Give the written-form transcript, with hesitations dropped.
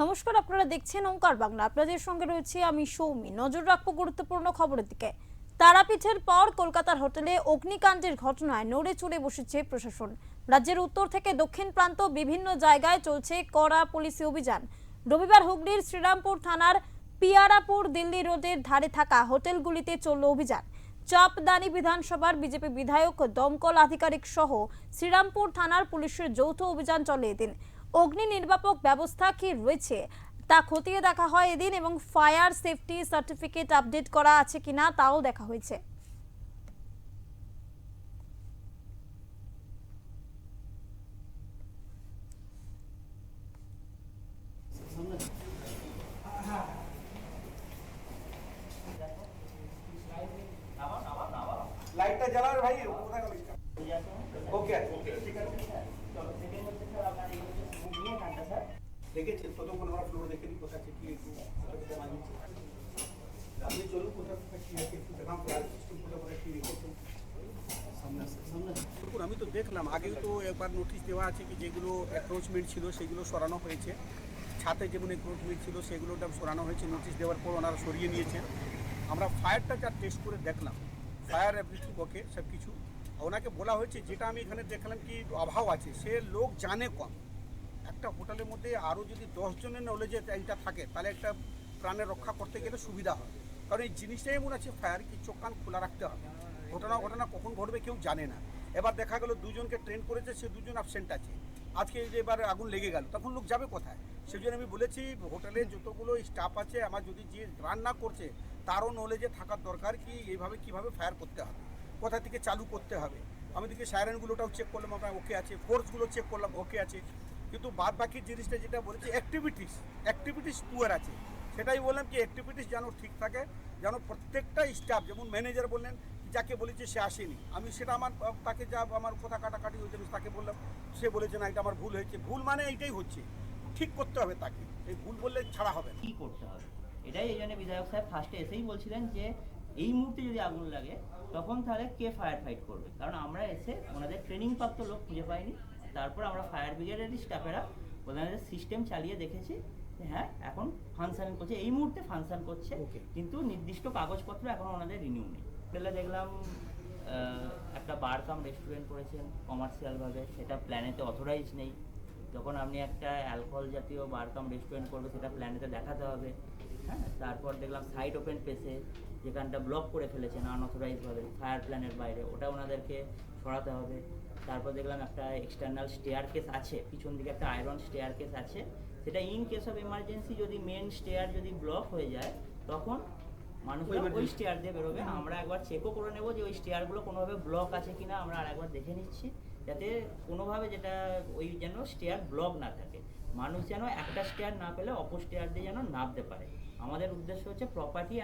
নমস্কার, আপনারা দেখছেন ওঙ্কার বাংলা। আপনাদের সঙ্গে রয়েছে আমি সৌমি। নজর রাখবো গুরুত্বপূর্ণ খবরের দিকে। তারাপীঠের পর কলকাতার হোটেলে অগ্নিকাণ্ডের ঘটনায় নড়ে চড়ে বসেছে প্রশাসন। রাজ্যের উত্তর থেকে দক্ষিণ প্রান্ত বিভিন্ন জায়গায় চলছে কড়া পুলিশি অভিযান। রবিবার হুগলির শ্রীরামপুর থানার পিয়ারাপুর দিল্লি রোডের ধারে থাকা হোটেলগুলিতে চলল অভিযান। চাপদানি বিধানসভার বিজেপি বিধায়ক, দমকল আধিকারিক সহ শ্রীরামপুর থানার পুলিশের যৌথ অভিযান চলে এদিন। অগ্নি নির্বাপক ব্যবস্থা কি রয়েছে তা খতিয়ে দেখা হয় এদিন এবং ফায়ার সেফটি সার্টিফিকেট আপডেট করা আছে কিনা তাও দেখা হয়েছে। লাইটটা জ্বালার ভাই কোথায় গেল? ওকে ঠিক আছে দেখেছি ততক্ষণ আমরা ফ্লোর দেখে নিই কোথায় কি একটু আপনি চলুন কোথায় কি আছে একটু দেখাম ফ্লাইট সিস্টেম কোথায় কি রেখেছেন সামনে। আমি তো দেখলাম আগেও তো একবার নোটিশ দেওয়া আছে কি যেগুলো অ্যাপ্রোচমেন্ট ছিল সেগুলো সরানো হয়েছে, ছাতে যেমন অ্যাপ্রোচমেন্ট ছিল সেগুলোটা সরানো হয়েছে। নোটিশ দেওয়ার পর ওনারা সরিয়ে নিয়েছেন। আমরা ফায়ারটা যা টেস্ট করে দেখলাম, ফায়ার এভরিথিং ওকে সব কিছু। ওনাকে বলা হয়েছে যেটা আমি এখানে দেখলাম কি অভাব আছে, সে লোক জানে কম। একটা হোটেলের মধ্যে আরও যদি 10 জনের নলেজে এইটা থাকে তাহলে একটা প্রাণের রক্ষা করতে গেলে সুবিধা হয়। কারণ এই জিনিসটাই এমন আছে, ফায়ার কি চোখ কান খোলা রাখতে হবে। ঘটনা কখন ঘটবে কেউ জানে না। এবার দেখা গেল দুজনকে ট্রেন করেছে, সে দুজন অ্যাবসেন্ট আছে। আজকে এই যে এবার আগুন লেগে গেল, তখন লোক যাবে কোথায়? সেই জন্য আমি বলেছি হোটেলে যতগুলো স্টাফ আছে, আমার যদি যে রান্না করছে তারও নলেজে থাকার দরকার কি এইভাবে কীভাবে ফায়ার করতে হবে, কোথা থেকে চালু করতে হবে। আমি দিকে সাইরেনগুলোটাও চেক করলাম, আপনার ওকে আছে, ফোর্সগুলো চেক করলাম ওকে আছে। কিন্তু বাদ বাকি জিনিসটা যেটা বলেছি অ্যাক্টিভিটিস পুয়ার আছে, সেটাই বললাম কি অ্যাক্টিভিটিস যেন ঠিক থাকে, যেন প্রত্যেকটা স্টাফ, যেমন ম্যানেজার বললেন যাকে বলেছে সে আসেনি, আমি সেটা আমার তাকে যা আমার কথা কাটাকাটি হয়েছে তাকে বললাম, সে বলেছে না এটা আমার ভুল হয়েছে। ভুল মানে এইটাই হচ্ছে, ঠিক করতে হবে তাকে, এই ভুল বললে ছাড়া হবে না। কী করতে হবে এটাই এই জন্য বিধায়ক সাহেব ফার্স্টে এসেই বলছিলেন যে এই মুহূর্তে যদি আগুন লাগে তখন তাহলে কে ফায়ার ফাইট করবে। কারণ আমরা এসে ওনাদের ট্রেনিং প্রাপ্ত লোক খুঁজে পাইনি। তারপর আমরা ফায়ার ব্রিগেডেরই স্টাফেরা ওনাদের সিস্টেম চালিয়ে দেখেছি যে হ্যাঁ এখন ফাংশন করছে, এই মুহূর্তে ফাংশন করছে, কিন্তু নির্দিষ্ট কাগজপত্র এখন ওনাদের রিনিউ নেই। পেলে দেখলাম একটা বার কাম রেস্টুরেন্ট করেছেন কমার্শিয়ালভাবে, সেটা প্ল্যানেতে অথরাইজ নেই। যখন আপনি একটা অ্যালকোহল জাতীয় বার কাম রেস্টুরেন্ট করবে সেটা প্ল্যানেতে দেখাতে হবে। হ্যাঁ, তারপর দেখলাম সাইড ওপেন প্লেসে যেখানটা ব্লক করে ফেলেছেন আনঅথরাইজভাবে ফায়ার প্ল্যানের বাইরে, ওটা ওনাদেরকে সরাতে হবে। তারপর দেখলাম একটা এক্সটার্নাল স্টেয়ার কেস আছে, পিছন দিকে একটা আয়রন স্টেয়ার কেস আছে, সেটা ইন কেস অফ এমার্জেন্সি যদি মেন স্টেয়ার যদি ব্লক হয়ে যায় তখন মানুষরা ওই স্টেয়ার দিয়ে বেরোবে। আমরা একবার চেকও করে নেবো যে ওই স্টেয়ারগুলো কোনোভাবে ব্লক আছে কিনা, আমরা আরেকবার দেখে নিচ্ছি, যাতে কোনোভাবে যেটা ওই যেন স্টেয়ার ব্লক না থাকে, মানুষ যেন একটা স্টেয়ার না পেলে অপর স্টেয়ার দিয়ে যেন নামতে পারে। আমাদের উদ্দেশ্য হচ্ছে প্রপার্টি